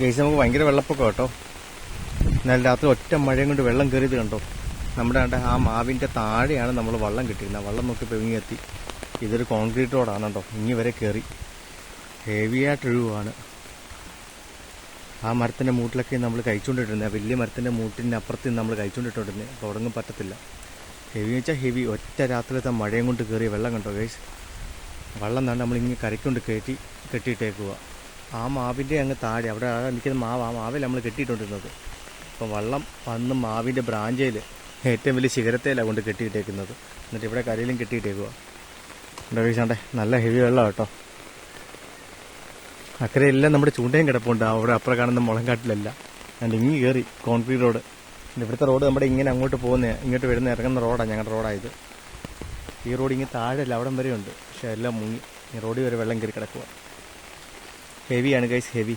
Guys നമുക്ക് ഭയങ്കര വെള്ളപ്പൊക്കം കേട്ടോ. എന്നാൽ രാത്രി ഒറ്റ മഴയും കൊണ്ട് വെള്ളം കയറിയത് കണ്ടോ. നമ്മുടെ ആ മാവിൻ്റെ താഴെയാണ് നമ്മൾ വള്ളം കിട്ടിയിരുന്നത്. വള്ളം നോക്കി പൊങ്ങിയെത്തി. ഇതൊരു കോൺക്രീറ്റ് റോഡാണ് കേട്ടോ. ഇങ്ങി വരെ കയറി ഹെവിയായിട്ടൊഴുവാണ്. ആ മരത്തിൻ്റെ മൂട്ടിലൊക്കെ നമ്മൾ കഴിച്ചുകൊണ്ടിട്ടിരുന്നത്. വലിയ മരത്തിൻ്റെ മൂട്ടിൻ്റെ അപ്പുറത്ത് നമ്മൾ കഴിച്ചുകൊണ്ടിട്ടിരുന്നത്. അപ്പോൾ ഉടങ്ങും പറ്റത്തില്ല. ഹെവി വെച്ചാൽ ഹെവി. ഒറ്റ രാത്രിയിലത്തെ മഴയും കൊണ്ട് കയറിയ വെള്ളം കണ്ടോ ഗൈസ്. വെള്ളം തന്നെ നമ്മളിങ്ങനെ കരയ്ക്കൊണ്ട് കെട്ടിയിട്ടേക്കുക. ആ മാവിൻ്റെ അങ്ങ് താഴെ അവിടെ നിൽക്കുന്ന മാവ്, ആ മാവിൽ നമ്മൾ കെട്ടിയിട്ടുണ്ടിരുന്നത്. അപ്പോൾ വെള്ളം വന്ന് മാവിൻ്റെ ബ്രാഞ്ചയിൽ ഏറ്റവും വലിയ ശിഖരത്തേലാണ് കൊണ്ട് കെട്ടിയിട്ടേക്കുന്നത്. എന്നിട്ട് ഇവിടെ കരയിലും കെട്ടിയിട്ടേക്കുക. എന്താ കഴിച്ചാണ്ടേ നല്ല ഹെവി വെള്ളം കേട്ടോ. അക്കരെയെല്ലാം നമ്മുടെ ചൂണ്ടയും കിടപ്പുണ്ട്. അവിടെ അപ്പുറം കാണുന്ന മുളങ്കാട്ടിലല്ല. അതിൻ്റെ ഇങ്ങി കയറി കോൺക്രീറ്റ് റോഡ്. ഇവിടുത്തെ റോഡ് നമ്മുടെ ഇങ്ങനെ അങ്ങോട്ട് പോകുന്ന ഇങ്ങോട്ട് വരുന്ന ഇറങ്ങുന്ന റോഡാണ് ഞങ്ങളുടെ റോഡായത്. ഈ റോഡ് ഇങ്ങനെ താഴെയല്ല അവിടം വരെ ഉണ്ട്. പക്ഷേ എല്ലാം മുങ്ങി. ഈ റോഡിൽ വരെ വെള്ളം കയറി കിടക്കുക. ഹെവിയാണ് ഗൈസ്, ഹെവി.